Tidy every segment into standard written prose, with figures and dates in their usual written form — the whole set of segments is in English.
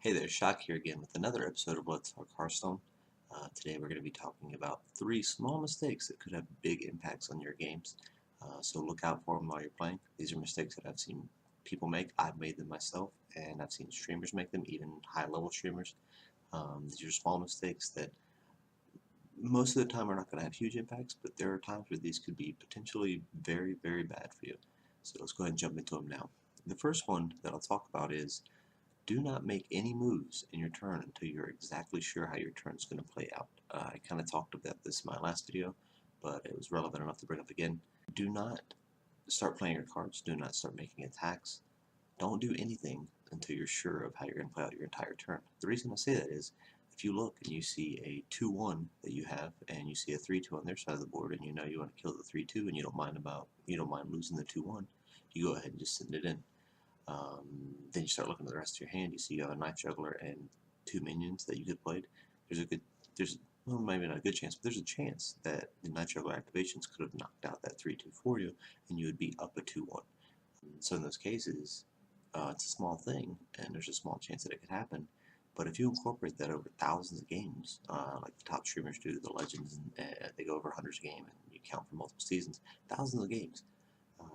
Hey there, Shoc here again with another episode of Let's Talk Hearthstone. Today we're going to be talking about 3 small mistakes that could have big impacts on your games. So look out for them while you're playing. These are mistakes that I've seen people make. I've made them myself, and I've seen streamers make them, even high-level streamers. These are small mistakes that most of the time are not going to have huge impacts, but there are times where these could be potentially very, very bad for you. So let's go ahead and jump into them now. The first one that I'll talk about is do not make any moves in your turn until you're exactly sure how your turn is going to play out. I kind of talked about this in my last video, but it was relevant enough to bring up again. Do not start playing your cards. Do not start making attacks. Don't do anything until you're sure of how you're going to play out your entire turn. The reason I say that is if you look and you see a 2-1 that you have, and you see a 3-2 on their side of the board, and you know you want to kill the 3-2, and you don't mind losing the 2-1, you go ahead and just send it in. Then you start looking at the rest of your hand. You see you have a Knife Juggler and 2 minions that you could play. Well, maybe not a good chance, but there's a chance that the Knife Juggler activations could have knocked out that 3-2 for you, and you would be up a 2-1. So in those cases, it's a small thing, and there's a small chance that it could happen. But if you incorporate that over thousands of games, like the top streamers do, the legends, and they go over hundreds of games, and you count for multiple seasons, thousands of games.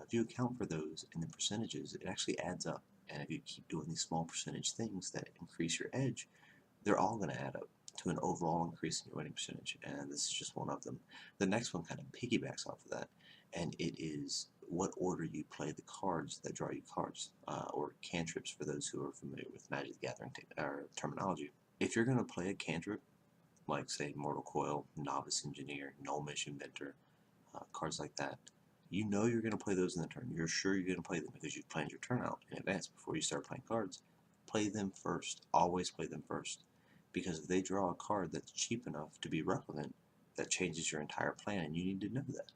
If you account for those in the percentages, it actually adds up. And if you keep doing these small percentage things that increase your edge, they're all going to add up to an overall increase in your winning percentage. And this is just one of them. The next one kind of piggybacks off of that, and it is what order you play the cards that draw you cards, or cantrips for those who are familiar with Magic the Gathering terminology. If you're going to play a cantrip, like say Mortal Coil, Novice Engineer, Gnomish Inventor, cards like that, you know you're going to play those in the turn. You're sure you're going to play them because you've planned your turn out in advance before you start playing cards. Play them first. Always play them first. Because if they draw a card that's cheap enough to be relevant, that changes your entire plan, and you need to know that.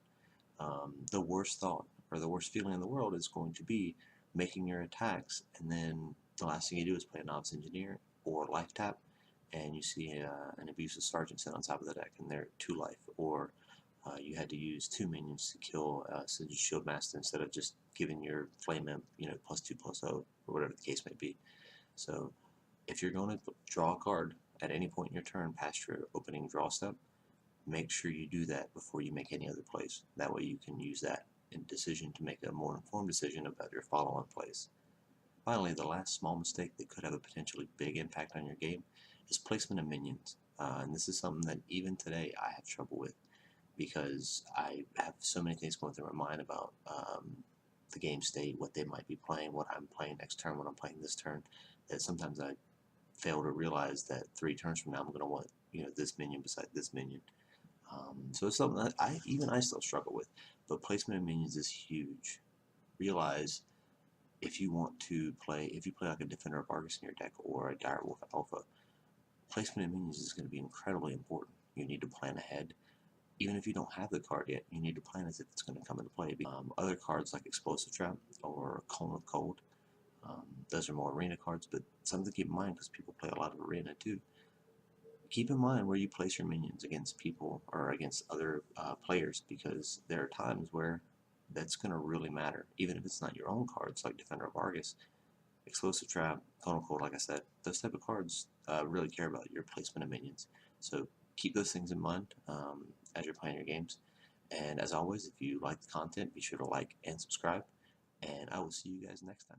The worst thought or the worst feeling in the world is going to be making your attacks, and then the last thing you do is play a Novice Engineer or Life Tap, and you see an Abusive Sergeant sit on top of the deck, and they're 2 life, or you had to use 2 minions to kill Sind's Shield Master instead of just giving your Flame Imp, +2/+0, or whatever the case may be. So if you're going to draw a card at any point in your turn past your opening draw step, make sure you do that before you make any other plays. That way you can use that in decision to make a more informed decision about your follow-on plays. Finally, the last small mistake that could have a potentially big impact on your game is placement of minions. And this is something that even today I have trouble with, because I have so many things going through my mind about the game state, what they might be playing, what I'm playing next turn, what I'm playing this turn, that sometimes I fail to realize that 3 turns from now I'm going to want this minion beside this minion. So it's something that I still struggle with, but placement of minions is huge. Realize if you play like a Defender of Argus in your deck or a Direwolf Alpha, placement of minions is going to be incredibly important. You need to plan ahead. Even if you don't have the card yet, you need to plan as if it's going to come into play. Other cards like Explosive Trap or Cone of Cold, those are more arena cards, but something to keep in mind because people play a lot of arena too. Keep in mind where you place your minions against people or against other players, because there are times where that's going to really matter. Even if it's not your own cards like Defender of Argus, Explosive Trap, Cone of Cold, like I said, those type of cards really care about your placement of minions. So keep those things in mind as you're playing your games. And as always, if you like the content, be sure to like and subscribe. And I will see you guys next time.